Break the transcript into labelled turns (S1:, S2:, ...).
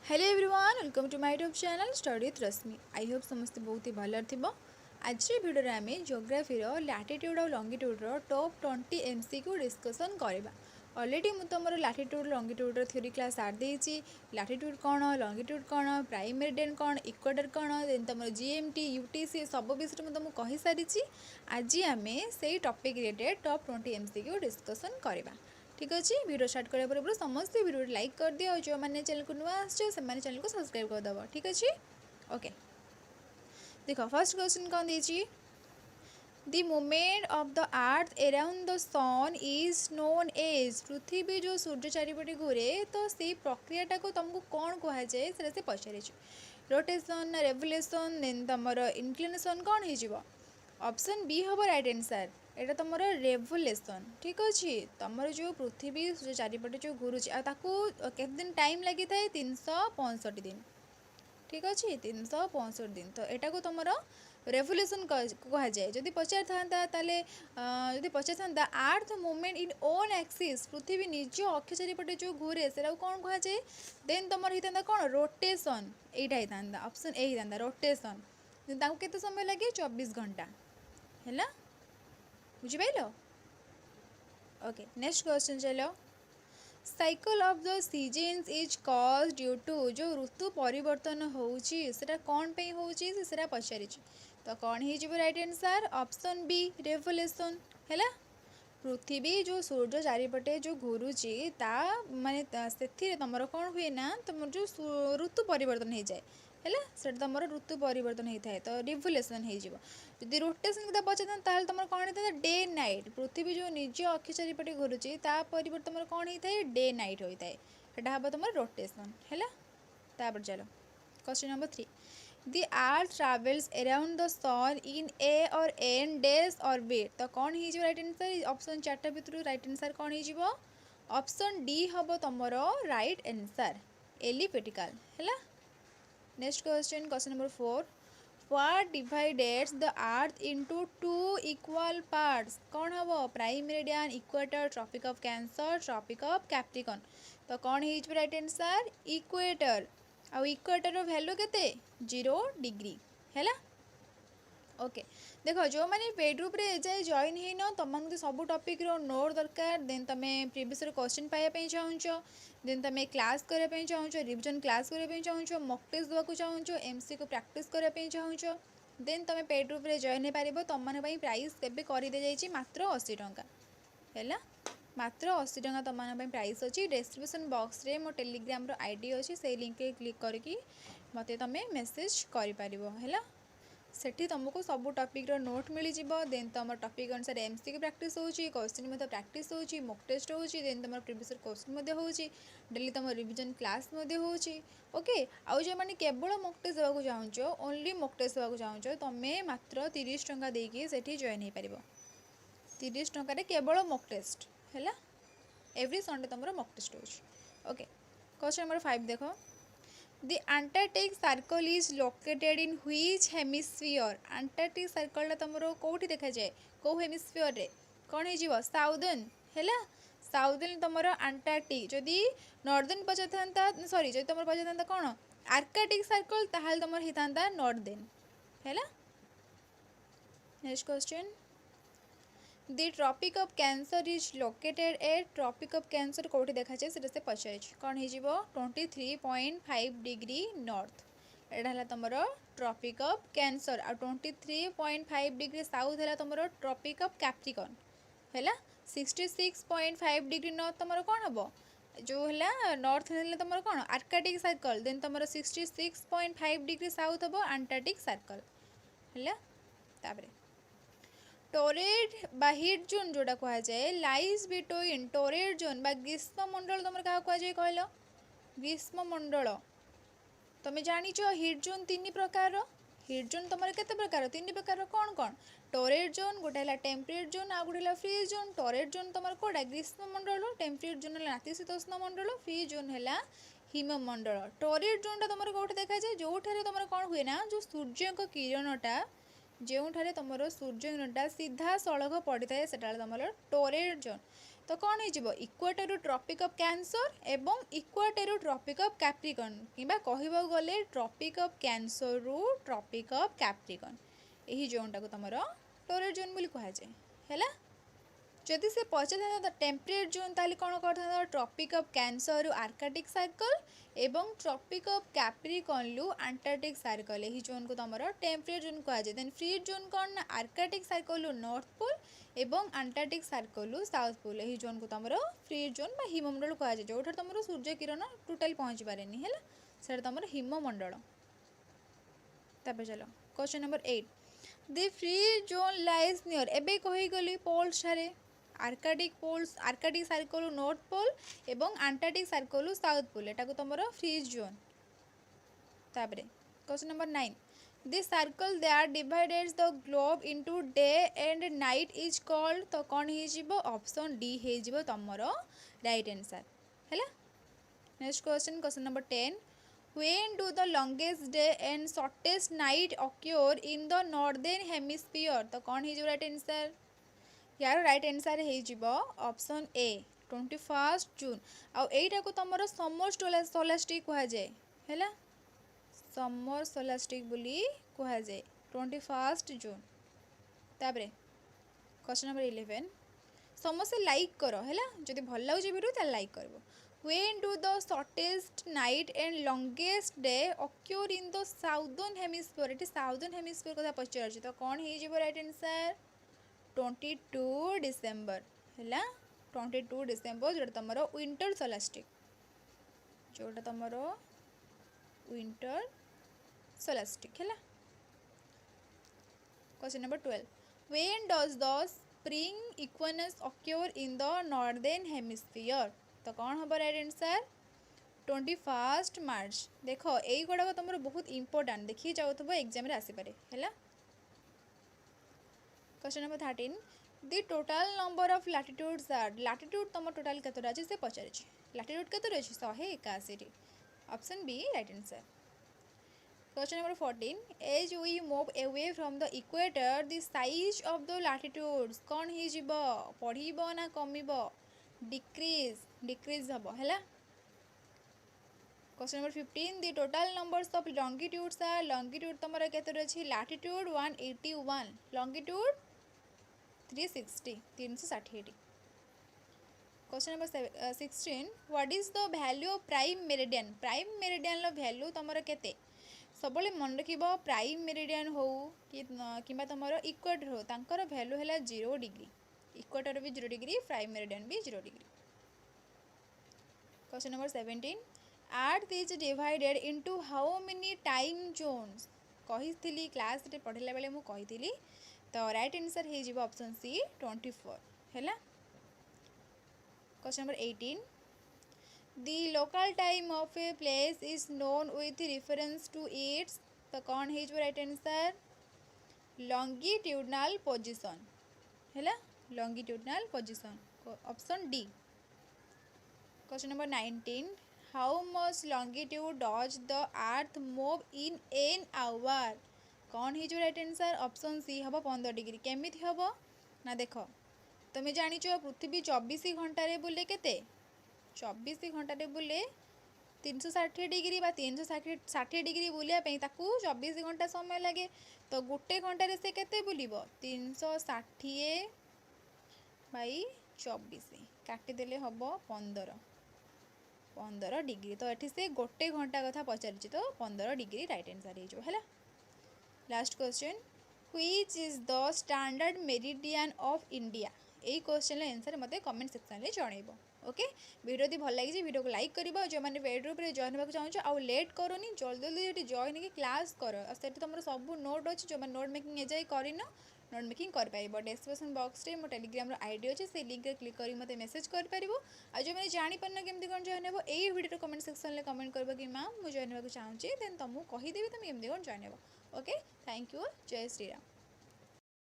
S1: Hello everyone welcome to my YouTube channel study with Rashmi. I hope समस्त बहुत ही भल थी। आज भिडियो आम जियोग्राफी लैटिट्यूड और लंगिट्यूड टॉप 20 एमसीक्यू डिस्कसन करवा। ऑलरेडी मुझे तुम लैटिट्यूड लंगिट्यूड थ्योरी क्लास सारी देती। लैटिट्यूड कौन, लंगिट्यूड कौन, प्राइम मेरिडियन कौन, इक्वेटर कौन, देन तुम जीएमटी यूटीसी सब विषय में तुमको कही सारी। आज आम से topic related top 20 MCQ discussion करवा। ठीक अच्छे वीडियो स्टार्ट करने पूर्व समस्त वीडियो लाइक कर दियो और जो मैंने चैनल को नुआ आसो से चैनल को सब्सक्राइब कर दब। ठीक अच्छे ओके देख फर्स्ट क्वेश्चन कौन देती the movement of the earth around the sun is known as पृथ्वी जो सूर्य चारिपटे घूरे तो से प्रक्रियाटा को तुमको कौन कहुए से पचार रोटेशन रेवोल्यूशन देन तुम इनक्लिनेशन कौन हो ऑप्शन बी हम राइट आंसर एटा तुम रेवोल्यूशन। ठीक अच्छे तुम जो पृथ्वी जो चारिपटे जो घूरुची केते दिन टाइम लगी था 365 दिन। ठीक अच्छे 365 दिन तो यहाँ को तुम रेवोल्यूशन कह जाए। जदि पचार था जदि पचार था earth movement in own axis पृथ्वी निज अक्ष चारिपटे जो घूरे से कौन कह जाए देन तुम होता कौन रोटेशन यहीटा होता ऑप्शन ए होता रोटेशन। केते समय लगे 24 घंटा है बुझिपाल। ओके नेक्स्ट क्वेश्चन चलो cycle of the seasons is cause due to जो ऋतु परिवर्तन होउची सेटा कौन पे होउची सेटा पचारि तो कौन हो right answer option B revolution है। पृथ्वी जो सूर्य चारिपटे जो घूरुची ता माने से तुम कौन हुए ना तुम जो ऋतु परिवर्तन हो जाए है तुम ऋतु परिवर्तन होता है तो रिवोल्यूशन होदी रोटेशन क्या पचार तुम कौन होता है डे नाइट पृथ्वी जो निज अक्ष चारिपटे घूरुची परिवर्तन तुम कौन होता है डे नाइट होता है यहाँ हम तुम रोटेशन है। चलो question number 3 the earth travels around the sun in a or n days orbit तो कौन हो राइट आंसर ऑप्शन 4टा भितर राइट आंसर कौन हो ऑप्शन डी हम तुम राइट आंसर एलिप्टिकल है। Next question question number 4 what divides the earth into 2 equal parts कौन हम prime meridian equator tropic of cancer tropic of capricorn तो कौन हो राइट आंसर इक्वेटर आ इक्वेटर वैल्यू केते 0 डिग्री है। ओके देख जो मैंने पेड ग्रुप रे जाए जॉइन है न तुमको सब टॉपिक रो नोट दरकार देन तुम प्रीवियस क्वेश्चन पाइबा चाहूँ देन तुम क्लास करने चाहूँ रिविजन क्लास करने चाहूँ मॉक टेस्ट देवाक चाहूँ एमसी को प्रैक्टिस करने चाहूँ देन तुम पेड ग्रुप रे जॉइन हो पार तुम प्राइस केबे कर दी जाइए मात्र 80 टंका है मात्र 80 टंका तुम प्राइस अच्छी डिस्क्रिप्शन बॉक्स रे मो टेलीग्राम रो आईडी अच्छी से लिंक क्लिक करके मत तुम मेसेज कर है सेठी तुमको सब टॉपिक रो नोट मिल जाव देन तुम टॉपिक अनुसार एमसीक्यू प्रैक्टिस होची क्वेश्चन में प्रैक्टिस होची मॉक टेस्ट होची देन तुम प्रीवियस क्वेश्चन होची डेली तुम रिवीजन क्लास होची। ओके आउ जो मैंने केवल मॉक टेस्ट देवाक चाहूँ ओनली मॉक टेस्ट देवाक चाहूँ तुम्हें मात्र 30 टंका देकी सेठी जॉइन हो पार 30 टंका केवल मॉक टेस्ट है एवरी संडे तुम मॉक टेस्ट होची। ओके क्वेश्चन नंबर 5 देख The Antarctic Circle is located in which hemisphere? Antarctic Circle तुमरो कोठी देखा जाए को हेमिस्फीयर रे कौन हो साउदर्न है साउदर्न तुमरो अंटार्कटिक जदि नॉर्दर्न पचार सॉरी जो तुम पचार कौन आर्कटिक सर्कल ताहाल तुम होता नॉर्दर्न है। Next question the tropic of cancer is located at tropic of cancer कौटी देखा जाए से पचार कौन हो 23.5 डिग्री नॉर्थ एटा है तुम ट्रॉपिक ऑफ कैंसर आ 23.5 डिग्री साउथ है तुम ट्रॉपिक ऑफ कैप्रिकॉर्न है 66.5 डिग्री नॉर्थ तुम कौन हम जो है नॉर्थ है तुम कौन आर्कटिक सर्कल देन तुम 66.5 डिग्री साउथ हम अंटार्कटिक सर्कल है। टोरेड बा हिट जोन जोटा कह जाए लाइज बिटवीन टोरेड जोन बा ग्रीष्ममंडल तुम क्या कह कहल ग्रीष्ममंडल तुम जानिच हिट जोन 3 प्रकार हिट जोन तुम के प्रकार 3 प्रकार कौन कौन टोरेड जोन गोटे है टेम्परेट जोन आ गोटे फ्रीज जोन टोरेड जोन तुम कौटा ग्रीष्ममंडल टेम्परेट जोन है नातिशीतोष्ण मंडल फ्रीज जोन है हिममंडल। टोरेड जोनटा तुम कौटे देखा जाए जो तुम कौन हुए ना जो सूर्य किरणटा जो तुम सूर्य किरणटा सीधा सड़क पड़ी था से तुम टोरेड जोन तो कौन हो इक्वेटर रु ट्रॉपिक ऑफ कैंसर एवं इक्वेटर रु ट्रॉपिक ऑफ कैप्रिकॉर्न किंबा कहबा गले ट्रॉपिक ऑफ कैंसर रु ट्रॉपिक ऑफ कैप्रिकॉर्न यही जोनटा को तुमर टोरेट जोन बोली कह जाए हैला। जदि से पचार टेम्परेट जोन ताली कौन कर ट्रॉपिक ऑफ कैंसर रु आर्कटिक सर्कल एवं ट्रॉपिक ऑफ कैप्रिकॉर्न रु अंटार्कटिक सर्कल यही जोन को तुम टेम्परेट जोन कह जाए। देन फ्रीज जोन कौन ना आर्कटिक सर्कल रु नॉर्थ पोल एवं अंटार्कटिक सर्कल रु साउथ पोल यही जोन को तुम फ्रीज जोन बा हिममंडल कह जाए जो तुम सूर्य किरण टोटाल पहुँची पारे है से तुम हिममंडल। तापर चलो question number 8 the free zone lies near एबे कही गली पोल्स ठारे आर्कटिक सर्कल नॉर्थ पोल एवं अंटार्कटिक सर्कल साउथ पोल एटा को तुम फ्रीज जोन। तापर question number 9 the circle that divides the globe into day and night is called तो कौन हो ऑप्शन डी हो तुम राइट आंसर है। Next question question number 10 When do the longest day and shortest night occur in the northern hemisphere तो कौन हो right answer यार राइट आंसर हो ऑप्शन ए 21 जून आउ एटा को तुम समर सोलास्टिक कह जाए है समर सोलास्टिक बोली कह जाए 21 जून। तापर क्वेश्चन नंबर 11 समस्त लाइक करो है जदि भल लगे वीडियो तो लाइक कर। When do the shortest night and longest day occur in the southern hemisphere ये साउदर्न हेमिस्फीयर कथा पचार तो कौन हो राइट आंसर 22 डिसेम्बर है 22 डिसेम्बर जोटा तुम विंटर सोलास्टिक जोटा तुम विंटर सोलास्टिक है। Question number 12 When does the spring equinox occur in the northern hemisphere तो कौन हम राइट आंसर 21 मार्च। देख यही गुड़ाक तुम बहुत इंपोर्टाट देखिए जाऊब एग्जाम आसपे है। Question number 13 the total number of latitudes are latitude तुम टोटाल केतटा अच्छे से पचार लैटिट्यूड केतटा अच्छे 181 option B right answer. Question number 14 as we move away from the equator the size of the latitudes कौन हो पढ़ ना कम डिक्रीज हम है। Question number 15 the total numbers of longitudes are longitude तुम केतटा अच्छी latitude 181 longitude 360। Question number 16 what is the value of prime meridian value तुम केते सब मन रख प्राइम मेरिडियन हो कि तुम इक्वेटर हो तांकर वैल्यू है 0 डिग्री इक्वेटर भी 0 डिग्री प्राइम मेरिडियन भी 0 degree. Question number 17 earth is divided into how many time zones कही क्लास रे पढ़ला बेले मु कही तो राइट आंसर हो ऑप्शन सी 24 है। Question number 18 the local time of a place is known with reference to its तो कौन हो राइट आंसर लॉन्गिट्यूडनल पोजीशन है longitudinal position option D. Question number 19 how much longitude does the earth move in an hour कौन हो right answer option C हम 15 degree केमी हम ना देख तुम्हें जानिच पृथ्वी 24 घंटे बुले केते 24 घंटे बुले 360 डिग्री बा 360 डिग्री बुलिया 24 घंटा समय लगे तो गोटे घंटे से केते बुलिबो 360 बाई 24 काटिदेले हम 15 डिग्री तो ये से गोटे घंटा कथा पचार तो 15 डिग्री राइट आंसर है। Last question which is the standard meridian of India यही क्वेश्चन आंसर मत कमेंट सेक्शन में जनइब। ओके वीडियो यदि भल लगी वीडियो को लाइक कर जो मैंने पेड ग्रुप में जॉइन होगा चाहो आउ लेट करोनी जल्दी जल्दी जॉइन होगी क्लास कर तुम सब नोट अच्छे जो नोट मेकिंग एजाए करन नोट मेकिंग कर पार डिस्क्रिप्शन बॉक्स में मो टेलीग्राम आईडी अच्छे से लिंक क्लिक कर मत मेसेज कर पार आ जो मैंने जापार केमती कौन जॉइन हो यही वीडियो कमेंट सेक्शन में कमेंट कर कि मैम मुझे जॉइन होगा चाहूँगी देन तुमको कहीदेवी तुम केमती कौन जॉइन हो। ओके थैंक यू जय श्री राम।